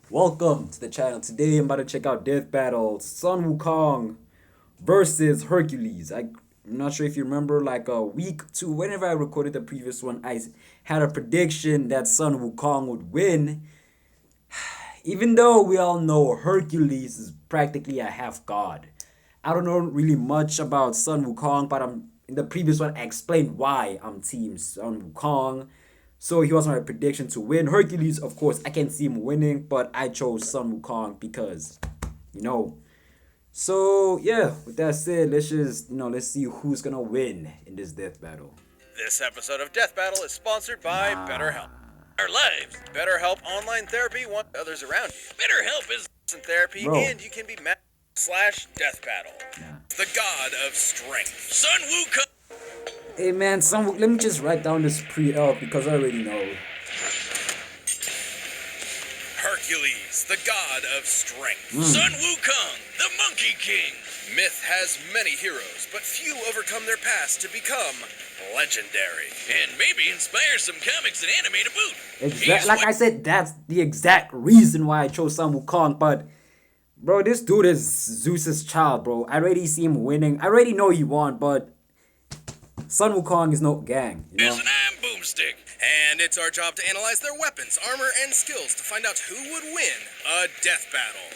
Welcome to the channel. Today I'm about to check out Death Battle Sun Wukong versus Hercules. I'm not sure if you remember, like a week to whenever I recorded the previous one, I had a prediction that Sun Wukong would win. Even though we all know Hercules is practically a half god. I don't know really much about Sun Wukong, but in the previous one I explained why I'm team Sun Wukong. So he was my prediction to win. Hercules, of course, I can see him winning, but I chose Sun Wukong because, you know. So yeah, with that said, let's see who's gonna win in this death battle. This episode of Death Battle is sponsored by BetterHelp. Our lives. BetterHelp online therapy want others around you. BetterHelp is therapy, and you can be /death battle. The god of strength. Sun Wukong. Hey man, let me just write down this pre-L because I already know. Hercules, the god of strength. Sun Wukong, the Monkey King. Myth has many heroes, but few overcome their past to become legendary. And maybe inspire some comics and anime to boot. Like I said, that's the exact reason why I chose Sun Wukong, but bro, this dude is Zeus's child, bro. I already see him winning. I already know he won, but Sun Wukong is no gang, you know? There's an iron boomstick, and it's our job to analyze their weapons, armor, and skills to find out who would win a death battle.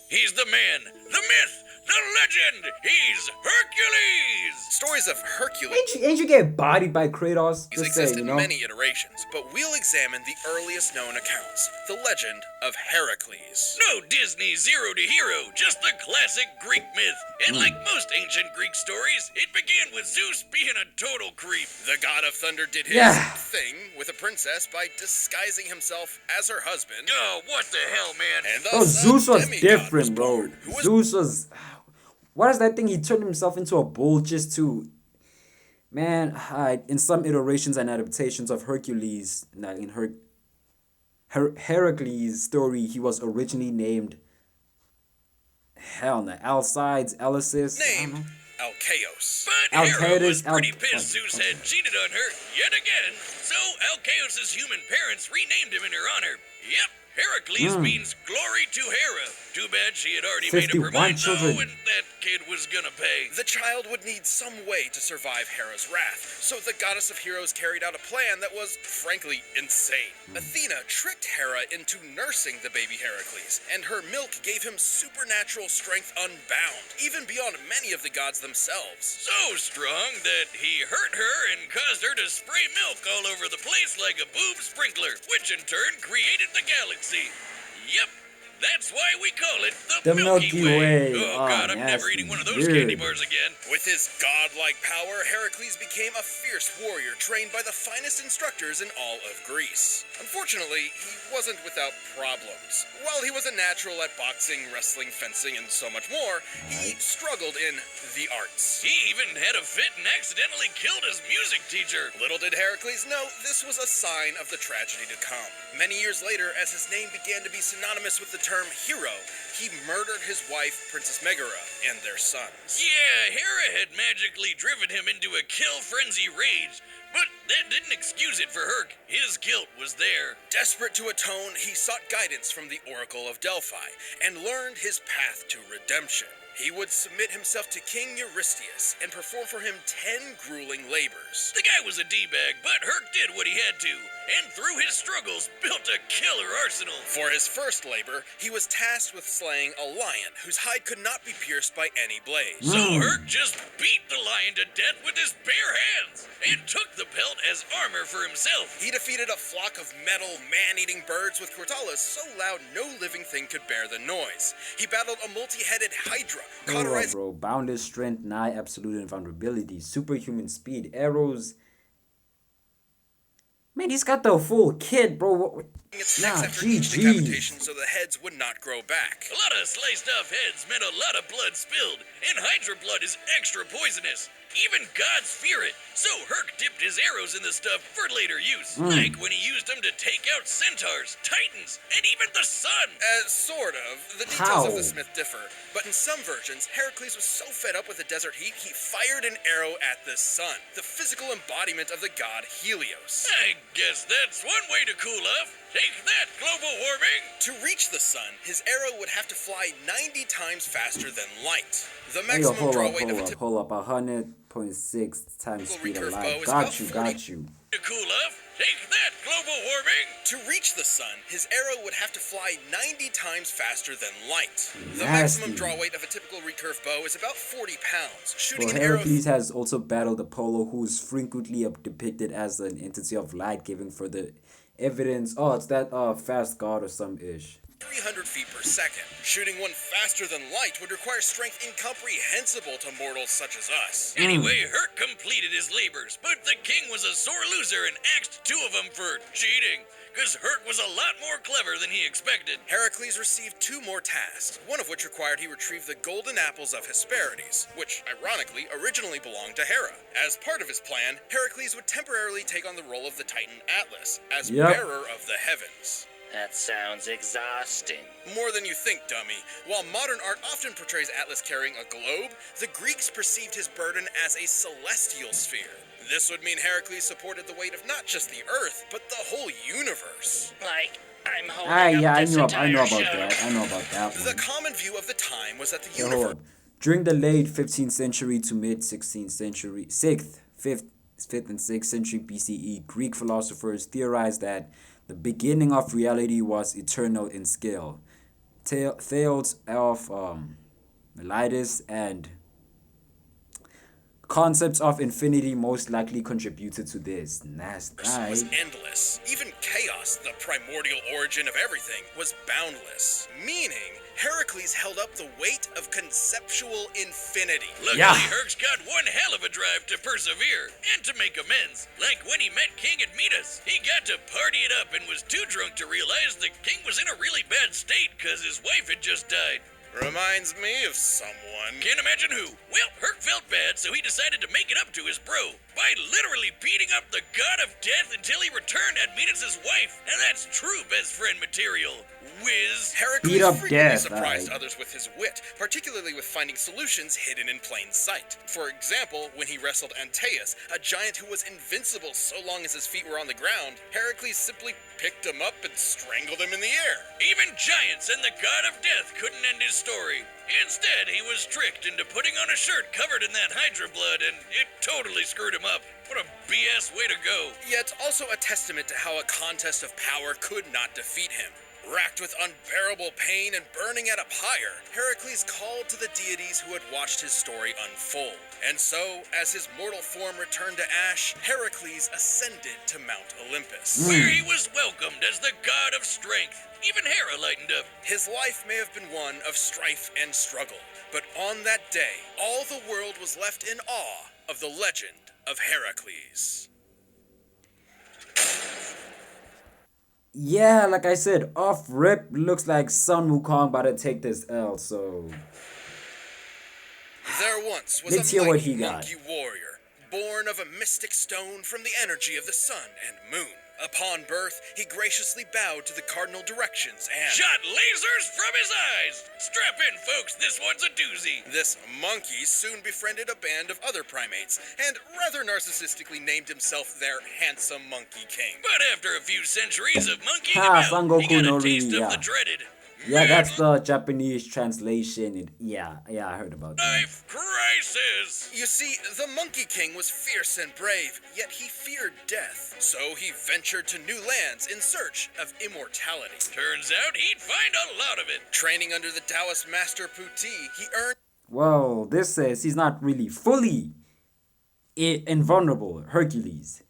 He's the man, the myth, the legend. He's Hercules. Stories of Hercules. Ain't you get bodied by Kratos? These exist in many iterations, but we'll examine the earliest known accounts, the legend of Hercules. No Disney zero to hero, just the classic Greek myth. And like most ancient Greek stories, it began with Zeus being a total creep. The god of thunder did his thing with a princess by disguising himself as her husband. Oh, what the hell, man? And thus, Zeus was different, bro. Zeus was... What is that thing? He turned himself into a bull just to... Man, in some iterations and adaptations of Hercules, in Heracles' story, he was originally named... Alcides, Elysis... Named Alcaeus. But Hera was pretty pissed Zeus had cheated on her yet again, so Alcaeus' human parents renamed him in her honor. Yep. Heracles means glory to Hera. Too bad she had already made up her mind, though, and that kid was gonna pay. The child would need some way to survive Hera's wrath, so the goddess of heroes carried out a plan that was, frankly, insane. Athena tricked Hera into nursing the baby Heracles, and her milk gave him supernatural strength unbound, even beyond many of the gods themselves. So strong that he hurt her and caused her to spray milk all over the place like a boob sprinkler, which in turn created the galaxy. Yep, that's why we call it the Milky Way. Oh god, I'm never eating one of those candy bars again. With his godlike power, Heracles became a fierce warrior trained by the finest instructors in all of Greece. Unfortunately, he wasn't without problems. While he was a natural at boxing, wrestling, fencing, and so much more, he struggled in the arts. He even had a fit and accidentally killed his music teacher. Little did Heracles know this was a sign of the tragedy to come. Many years later, as his name began to be synonymous with the term hero, he murdered his wife, Princess Megara, and their sons. Yeah, Hera had magically driven him into a kill frenzy rage, but that didn't excuse it for Herc. His guilt was there. Desperate to atone, he sought guidance from the Oracle of Delphi and learned his path to redemption. He would submit himself to King Eurystheus and perform for him 10 grueling labors. The guy was a D-bag, but Herc did what he had to, and through his struggles built a killer arsenal. For his first labor, he was tasked with slaying a lion whose hide could not be pierced by any blade. So Herc just beat the lion to death with his bare hands and took the pelt as armor for himself. He defeated a flock of metal, man-eating birds with cortalas so loud no living thing could bear the noise. He battled a multi-headed hydra. Bro, boundless strength, nigh absolute invulnerability, superhuman speed, arrows. Man, he's got the full kit, bro. Decapitation so the heads would not grow back. A lot of sliced off heads meant a lot of blood spilled, and hydra blood is extra poisonous. Even gods fear it. So Herc dipped his arrows in the stuff for later use, like when he used them to take out centaurs, titans, and even the sun. Sort of. The details of the smith differ, but in some versions, Heracles was so fed up with the desert heat, he fired an arrow at the sun, the physical embodiment of the god Helios. I guess that's one way to cool off. Take that, global warming! To reach the sun, his arrow would have to fly 90 times faster than light. The maximum draw weight of a hold up, 100.6 times speed of light. Got you. To cool off, take that, global warming! To reach the sun, his arrow would have to fly 90 times faster than light. The Nasty. maximum draw weight of a typical recurve bow is about 40 pounds. Shooting Well, an arrow... Hercules has also battled Apollo, who is frequently depicted as an entity of light, giving further evidence. Oh, it's that fast god or some ish. 300 feet per second. Shooting one faster than light would require strength incomprehensible to mortals such as us. Anyway, Herc completed his labors, but the king was a sore loser and axed 2 of them for cheating. Because Herc was a lot more clever than he expected. Heracles received 2 more tasks, one of which required he retrieve the golden apples of Hesperides, which, ironically, originally belonged to Hera. As part of his plan, Heracles would temporarily take on the role of the Titan Atlas, as bearer of the heavens. That sounds exhausting. More than you think, dummy. While modern art often portrays Atlas carrying a globe, the Greeks perceived his burden as a celestial sphere. This would mean Heracles supported the weight of not just the Earth, but the whole universe. Like, I'm holding up this entire I know about show. that. I know about that one. The common view of the time was that the Hold universe... up. During the late 15th century to mid 16th century, 5th and 6th century BCE, Greek philosophers theorized that the beginning of reality was eternal in scale. Thales of Miletus and concepts of infinity most likely contributed to this. Nasty. was endless. Even chaos, the primordial origin of everything, was boundless. Meaning, Heracles held up the weight of conceptual infinity. Luckily, Herc's got one hell of a drive to persevere and to make amends. Like when he met King Admetus, he got to party it up and was too drunk to realize the king was in a really bad state because his wife had just died. Reminds me of someone. Can't imagine who. Well, Herc felt bad, so he decided to make it up to his bro by literally beating up the god of death until he returned Admetus' wife. And that's true best friend material. Whiz. Heracles Beat up frequently death, surprised others with his wit, particularly with finding solutions hidden in plain sight. For example, when he wrestled Antaeus, a giant who was invincible so long as his feet were on the ground, Heracles simply picked him up and strangled him in the air. Even giants and the god of death couldn't end his story. Instead, he was tricked into putting on a shirt covered in that Hydra blood, and it totally screwed him up. What a BS way to go. Yet also a testament to how a contest of power could not defeat him. Racked with unbearable pain and burning at a pyre, Heracles called to the deities who had watched his story unfold. And so, as his mortal form returned to ash, Heracles ascended to Mount Olympus. Where he was welcomed as the god of strength. Even Hera lightened up. His life may have been one of strife and struggle, but on that day, all the world was left in awe of the legend of Heracles. Yeah, like I said, off rip looks like Sun Wukong about to take this L, so There once was let's a hear what mighty he got. monkey warrior, born of a mystic stone from the energy of the sun and moon. Upon birth, he graciously bowed to the cardinal directions and... Shot lasers from his eyes. Strap in, folks. This one's a doozy. This monkey soon befriended a band of other primates, and rather narcissistically named himself their handsome monkey king. But after a few centuries of monkeying Ha, about, Sangoku he got no a taste Ri, of yeah. the dreaded yeah, that's the Japanese translation. Yeah, I heard about that. life crisis. You see, the Monkey King was fierce and brave, yet he feared death. So he ventured to new lands in search of immortality. Turns out he'd find a lot of it. Training under the Taoist master Puti, he earned Well, this says he's not really fully invulnerable, Hercules.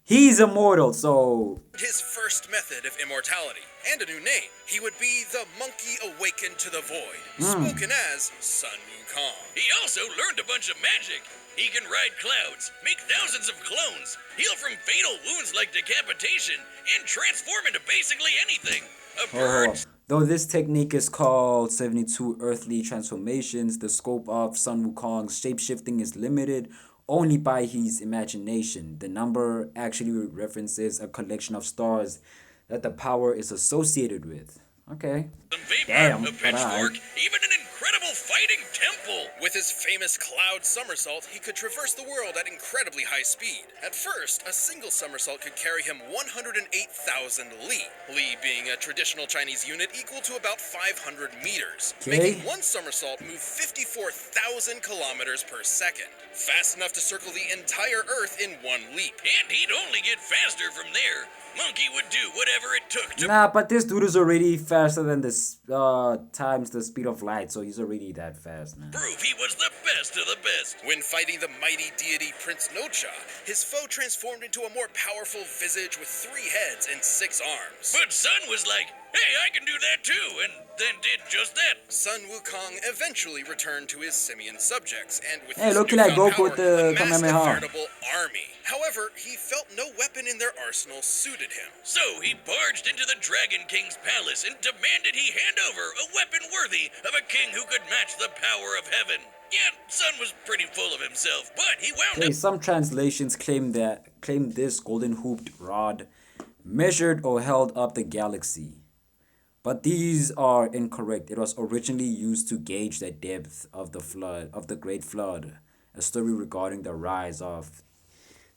He's immortal, so his first method of immortality, and a new name. He would be the Monkey Awakened to the Void, spoken as Sun Wukong. He also learned a bunch of magic. He can ride clouds, make thousands of clones, heal from fatal wounds like decapitation, and transform into basically anything. A bird. Though this technique is called 72 earthly transformations, the scope of Sun Wukong's shapeshifting is limited only by his imagination. The number actually references a collection of stars that the power is associated with. Okay. Some vapor, Damn, a pitchfork, even an incredible fighting temple. With his famous cloud somersault, he could traverse the world at incredibly high speed. At first, a single somersault could carry him 108,000 li. Li being a traditional Chinese unit equal to about 500 meters. Okay. Making one somersault move 54,000 kilometers per second. Fast enough to circle the entire Earth in one leap. And he'd only get faster from there. Monkey would do whatever it took to Nah, but this dude is already faster than this times the speed of light, so he's already that fast, man. prove he was the best of the best. When fighting the mighty deity Prince Nocha, his foe transformed into a more powerful visage with 3 heads and 6 arms. But Sun was like, hey, I can do that too, and then did just that. Sun Wukong eventually returned to his simian subjects, and with Hey, his look like newfound Goku with power, the amassed a Kamehameha. veritable army. However, he felt no weapon in their arsenal suited him. So he barged into the Dragon King's palace and demanded he hand over a weapon worthy of a king who could match the power of heaven. Yeah, Sun was pretty full of himself, but he wound Okay, up some translations claim this golden hooped rod measured or held up the galaxy. But these are incorrect. It was originally used to gauge the depth of the Great Flood, a story regarding the rise of.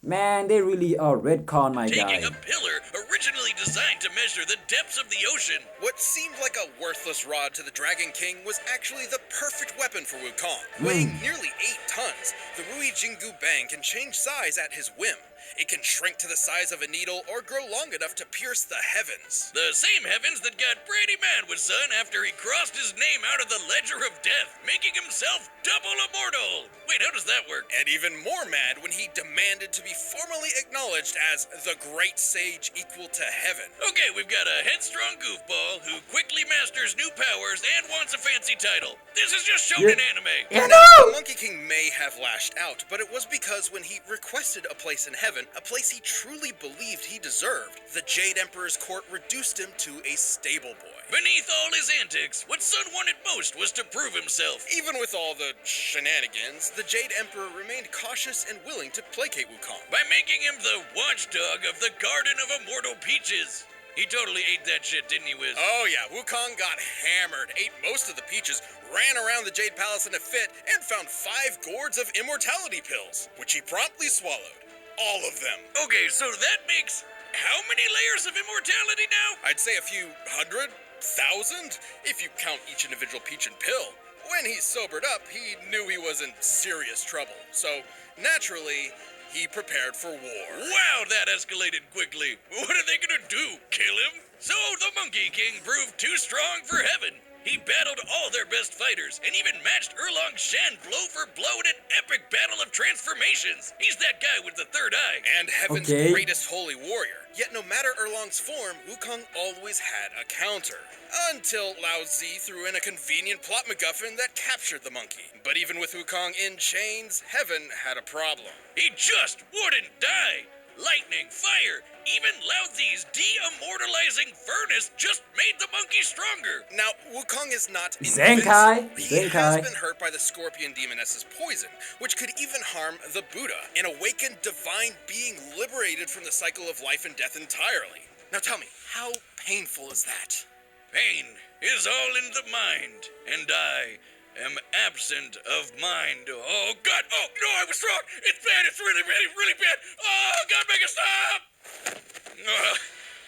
Man, they really are retcon, my guy. taking a pillar originally designed to measure the depths of the ocean. What seemed like a worthless rod to the Dragon King was actually the perfect weapon for Wukong. Weighing nearly 8 tons, the Rui Jingu Bang can change size at his whim. It can shrink to the size of a needle or grow long enough to pierce the heavens. The same heavens that got pretty mad with Sun after he crossed his name out of the Ledger of Death, making himself double immortal. Wait, how does that work? And even more mad when he demanded to be formally acknowledged as the Great Sage equal to heaven. Okay, we've got a headstrong goofball who quickly masters new powers and wants a fancy title. This is just shown in anime. You The know! Monkey King may have lashed out, but it was because when he requested a place in heaven, a place he truly believed he deserved, the Jade Emperor's court reduced him to a stable boy. Beneath all his antics, what Sun wanted most was to prove himself. Even with all the shenanigans, the Jade Emperor remained cautious and willing to placate Wukong. By making him the watchdog of the Garden of Immortal Peaches. He totally ate that shit, didn't he, Wiz? Oh yeah, Wukong got hammered, ate most of the peaches, ran around the Jade Palace in a fit, and found 5 gourds of immortality pills, which he promptly swallowed. All of them. Okay, so that makes how many layers of immortality now? I'd say a few 100,000, if you count each individual peach and pill. When he sobered up, he knew he was in serious trouble. So, naturally, he prepared for war. Wow, that escalated quickly. What are they gonna do? Kill him? So the Monkey King proved too strong for heaven. He battled all their best fighters and even matched Erlong Shen blow for blow in an epic battle of transformations. He's that guy with the third eye. And heaven's Okay. greatest holy warrior. Yet no matter Erlong's form, Wukong always had a counter. Until Lao Zi threw in a convenient plot MacGuffin that captured the monkey. But even with Wukong in chains, heaven had a problem. He just wouldn't die. Lightning, fire, even Lao Zi's de-immortalizing furnace just made the monkey stronger. Now, Wukong is not Zenkai? invincible. He has Zenkai. been hurt by the scorpion demoness's poison, which could even harm the Buddha, an awakened divine being liberated from the cycle of life and death entirely. Now tell me, how painful is that? Pain is all in the mind, and I am absent of mind. Oh, God. Oh, no, I was wrong. It's bad. It's really, really, really bad. Oh, God, make it stop.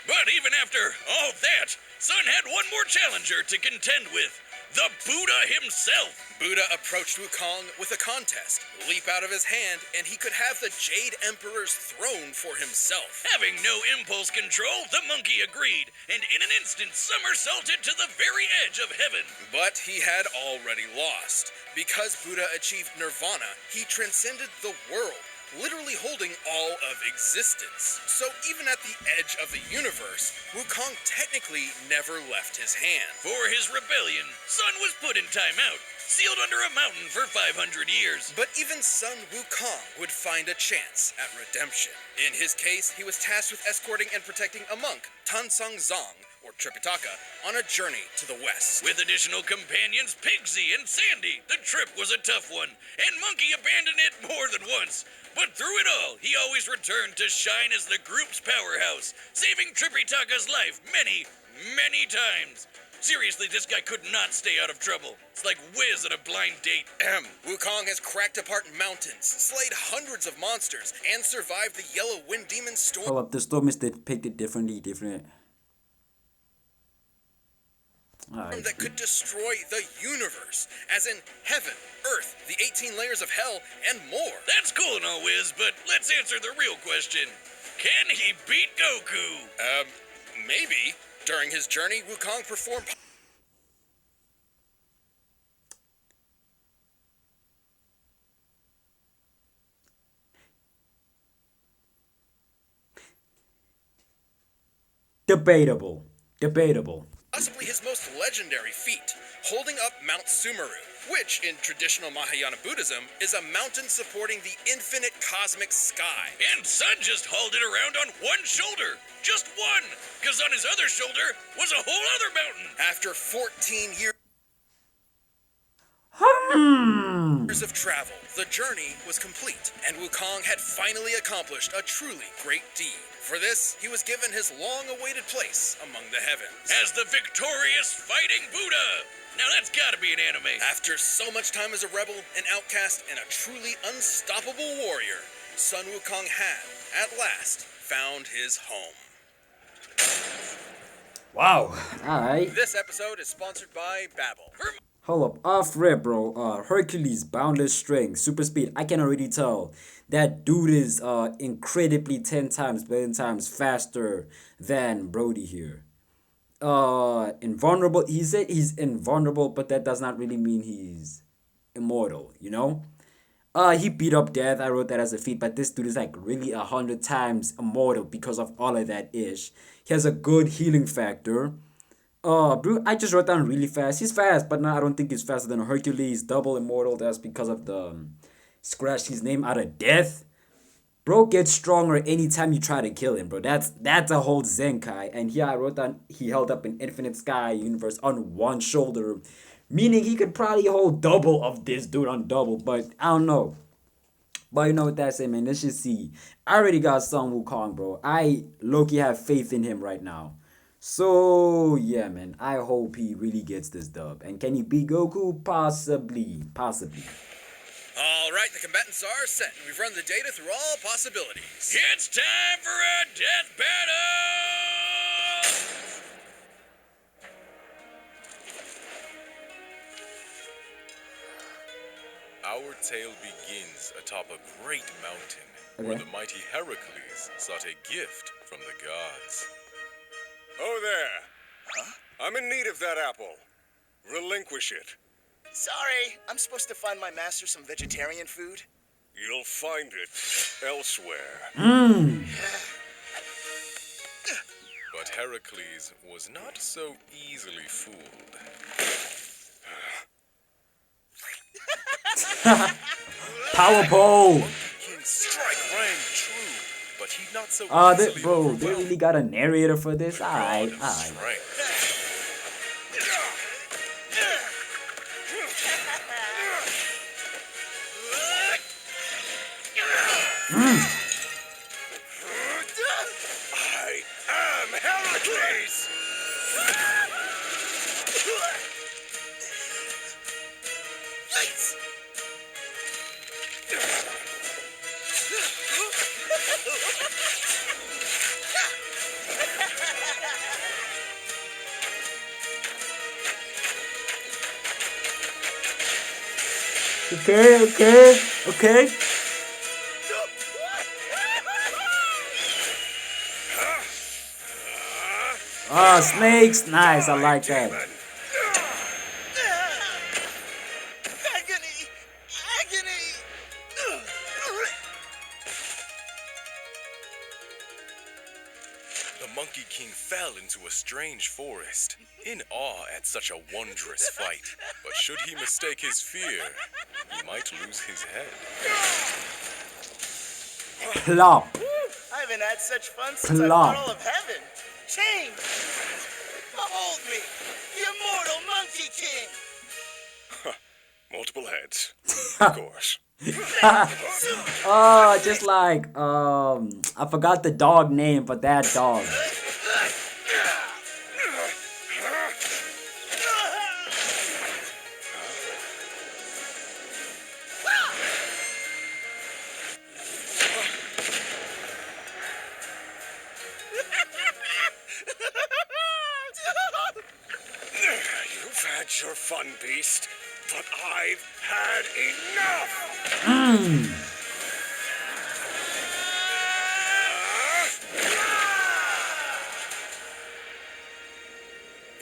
But even after all that, Sun had one more challenger to contend with. The Buddha himself. Buddha approached Wukong with a contest, leap out of his hand, and he could have the Jade Emperor's throne for himself. Having no impulse control, the monkey agreed, and in an instant somersaulted to the very edge of heaven. But he had already lost. Because Buddha achieved nirvana, he transcended the world, literally holding all of existence. So even at the edge of the universe, Wukong technically never left his hand. For his rebellion, Sun was put in timeout, sealed under a mountain for 500 years. But even son Wukong would find a chance at redemption. In his case, he was tasked with escorting and protecting a monk, Tansong Zong, or Tripitaka, on a journey to the west. With additional companions Pigsy and Sandy, the trip was a tough one, and Monkey abandoned it more than once. But through it all, he always returned to shine as the group's powerhouse, saving Tripitaka's life many, many times. Seriously, this guy could not stay out of trouble. It's like Wiz at a blind date. Wukong has cracked apart mountains, slayed hundreds of monsters, and survived the Yellow Wind Demon storm. Hold up, the storm is depicted differently. Right. That could destroy the universe, as in heaven, earth, the 18 layers of hell, and more. That's cool and all, Wiz, but let's answer the real question. Can he beat Goku? Maybe. During his journey, Wukong performed Debatable. possibly his most legendary feat, holding up Mount Sumeru, which, in traditional Mahayana Buddhism, is a mountain supporting the infinite cosmic sky. And Sun just hauled it around on one shoulder. Just one. Because on his other shoulder was a whole other mountain. After 14 years of travel, the journey was complete, and Wukong had finally accomplished a truly great deed. For this, he was given his long-awaited place among the heavens. As the victorious fighting Buddha. Now that's gotta be an anime. After so much time as a rebel, an outcast, and a truly unstoppable warrior, Sun Wukong had, at last, found his home. Wow. Alright. This episode is sponsored by Babbel. Hold up, off rip, bro. Hercules, boundless strength, super speed. I can already tell that dude is incredibly 10 times, billion times faster than Brody here. Invulnerable. He said he's invulnerable, but that does not really mean he's immortal, you know? He beat up death. I wrote that as a feat, but this dude is like really 100 times immortal because of all of that ish. He has a good healing factor. Bro, I just wrote down really fast. He's fast, but no, I don't think he's faster than Hercules. Double immortal. That's because of the scratch his name out of death. Bro gets stronger anytime you try to kill him, bro. That's a whole Zenkai. And here I wrote down he held up an infinite sky universe on one shoulder, meaning he could probably hold double of this dude on double. But I don't know. But you know what that say, man? Let's just see. I already got Sun Wukong, bro. I low-key have faith in him right now. So, yeah, man, I hope he really gets this dub. And can he beat Goku? Possibly. All right, the combatants are set. We've run the data through all possibilities. It's time for a death battle! Our tale begins atop a great mountain where the mighty Hercules sought a gift from the gods. Oh there. Huh? I'm in need of that apple. Relinquish it. Sorry, I'm supposed to find my master some vegetarian food. You'll find it elsewhere. But Hercules was not so easily fooled. Power pole. King's strike rang true, but he not so easily bro, they overwhelmed really got a narrator for this? the god Alright. of strength. I am Hercules! Okay. Snakes. Nice, I like that. Agony! The Monkey King fell into a strange forest, in awe at such a wondrous fight. But should he mistake his fear, he might lose his head. Plop. I haven't had such fun since I Plop. fought all of heaven. Change! Behold me, the immortal Monkey King! Multiple heads. Of course. Oh, just like I forgot the dog name, but that dog. You've had your fun, beast, but I've had enough!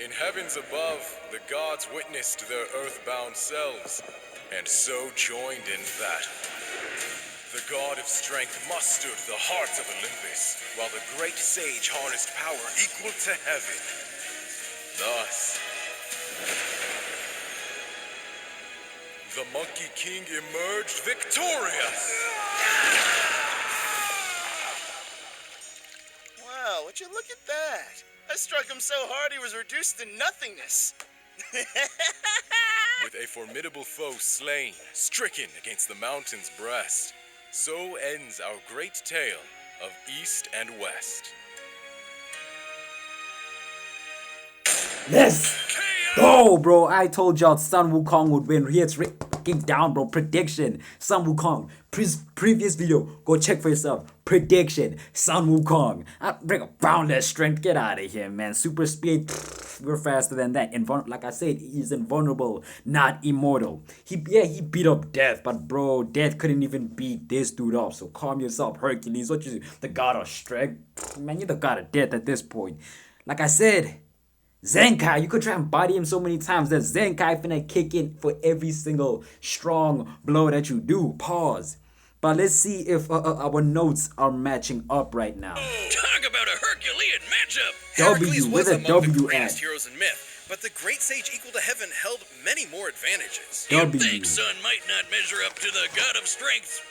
In heavens above, the gods witnessed their earthbound selves, and so joined in battle. The god of strength mustered the hearts of Olympus, while the great sage harnessed power equal to heaven. Thus, the Monkey King emerged victorious! Wow, would you look at that? I struck him so hard he was reduced to nothingness. With a formidable foe slain, stricken against the mountain's breast, so ends our great tale of East and West. Yes! Oh, bro, I told y'all Sun Wukong would win. Here's freaking down, bro. Prediction. Sun Wukong. Previous video. Go check for yourself. Prediction. Sun Wukong. I bring a boundless strength. Get out of here, man. Super speed. We're faster than that. Like I said, he's invulnerable, not immortal. He beat up Death, but bro, Death couldn't even beat this dude up. So calm yourself, Hercules. What you the god of strength? Man, you're the god of death at this point. Like I said, Zenkai, you could try and body him so many times that Zenkai finna kick in for every single strong blow that you do. Pause. But let's see if our notes are matching up right now. Talk about a Herculean matchup. Hercules was with a among the W greatest at. heroes in myth, but the great sage equal to heaven held many more advantages. You'd W. think Sun might not measure up to the god of strength,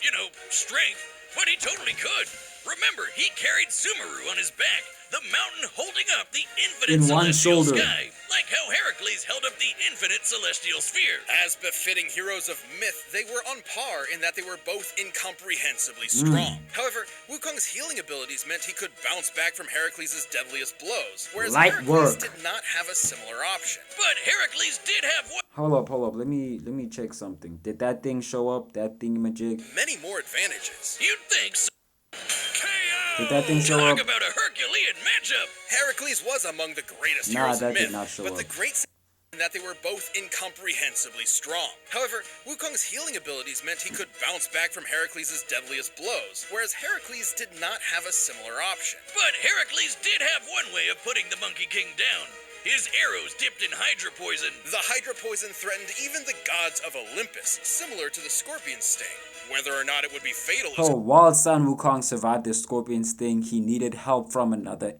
strength, but he totally could. Remember, he carried Sumeru on his back, the mountain holding up the infinite In one celestial shoulder. sky, like how Hercules held up the infinite celestial sphere. As befitting heroes of myth, they were on par in that they were both incomprehensibly strong. However, Wukong's healing abilities meant he could bounce back from Hercules' deadliest blows, whereas Light Hercules work. did not have a similar option. But Hercules did have one. Hold up. Let me check something. Did that thing show up? That thingamajig? Many more advantages. You'd think so. Did that thing show Talk up? about a Herculean matchup. Hercules was among the greatest Nah, heroes that of did myth, not show but the up. great in that they were both incomprehensibly strong. However, Wukong's healing abilities meant he could bounce back from Hercules' deadliest blows, whereas Hercules did not have a similar option. But Hercules did have one way of putting the Monkey King down. His arrows dipped in Hydra poison. The Hydra poison threatened even the gods of Olympus, similar to the scorpion sting. Whether or not it would be fatal is Oh, while Sun Wukong survived the scorpion sting, he needed help from another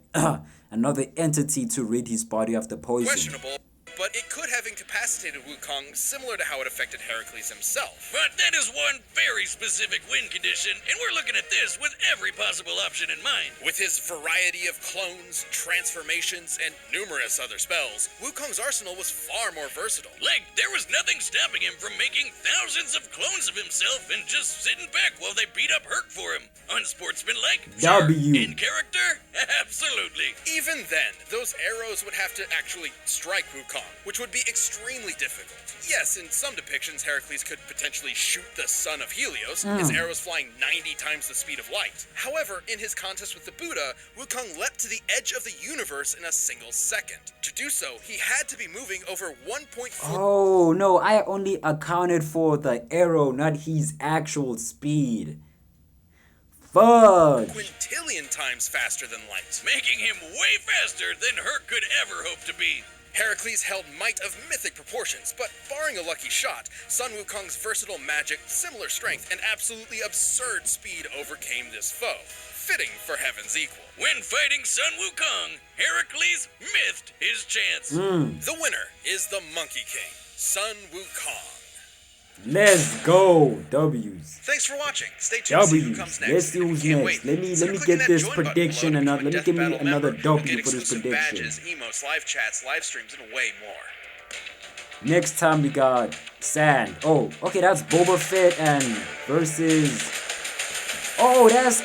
entity to rid his body of the poison. questionable, but it could have incapacitated Wukong, similar to how it affected Hercules himself. But that is one very specific win condition, and we're looking at this with every possible option in mind. With his variety of clones, transformations, and numerous other spells, Wukong's arsenal was far more versatile. Like, there was nothing stopping him from making thousands of clones of himself and just sitting back while they beat up Herc for him. Unsportsmanlike? Sure. W. In character? Absolutely. Even then, those arrows would have to actually strike Wukong, which would be extremely difficult. Yes, in some depictions, Hercules could potentially shoot the son of Helios, his arrows flying 90 times the speed of light. However, in his contest with the Buddha, Wukong leapt to the edge of the universe in a single second. To do so, he had to be moving over 1.4 Oh, no, I only accounted for the arrow, not his actual speed. Fudge. quintillion times faster than light. Making him way faster than Herc could ever hope to be. Heracles held might of mythic proportions, but barring a lucky shot, Sun Wukong's versatile magic, similar strength, and absolutely absurd speed overcame this foe. Fitting for heaven's equal. When fighting Sun Wukong, Heracles missed his chance. The winner is the Monkey King, Sun Wukong. Let's go. W's. Thanks for watching. Stay tuned to see who W's. comes next. Let's see If you who's can't next. wait, Let me consider clicking get that this join button prediction below to and become a let me Death give me Battle another member. You'll W get for this exclusive prediction. badges, emotes, live chats, live streams, and way more. Next time we got Sand. Oh, okay, that's Boba Fett and versus. Oh, that's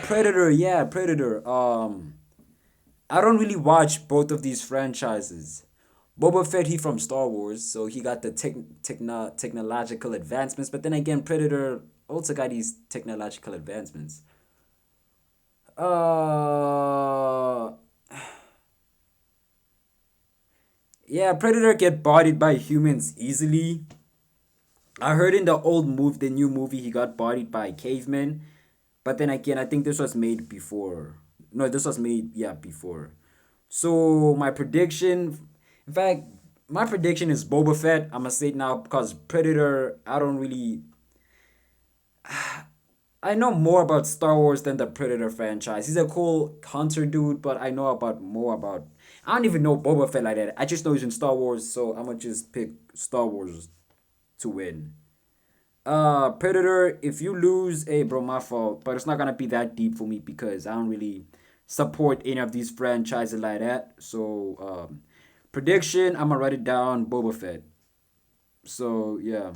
Predator. Yeah, Predator. I don't really watch both of these franchises. Boba Fett, he from Star Wars, so he got the technological advancements. But then again, Predator also got these technological advancements. Uh, yeah, Predator get bodied by humans easily. I heard in the new movie, he got bodied by cavemen. But then again, I think this was made before. No, this was made, yeah, before. So my prediction, in fact, my prediction is Boba Fett. I'm gonna say it now because Predator, I don't really. I know more about Star Wars than the Predator franchise. He's a cool hunter dude, but I know about more about. I don't even know Boba Fett like that. I just know he's in Star Wars, so I'm gonna just pick Star Wars to win. Predator, if you lose, hey bro, my fault. But it's not gonna be that deep for me because I don't really support any of these franchises like that. So prediction, I'm gonna write it down, Boba Fett. So yeah.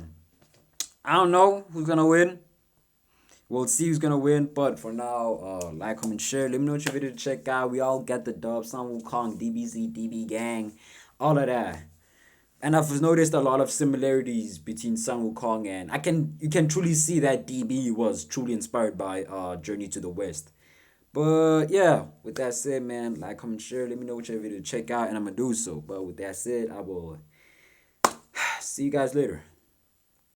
I don't know who's gonna win. We'll see who's gonna win, but for now, like, comment, share. Let me know what your video to check out. We all get the dub. Some Wukong, DBZ, DB Gang, all of that. And I've noticed a lot of similarities between Sun Wukong and you can truly see that DB was truly inspired by Journey to the West. But yeah, with that said, man, like, comment, share. Let me know what your video to check out, and I'm gonna do so. But with that said, I will see you guys later.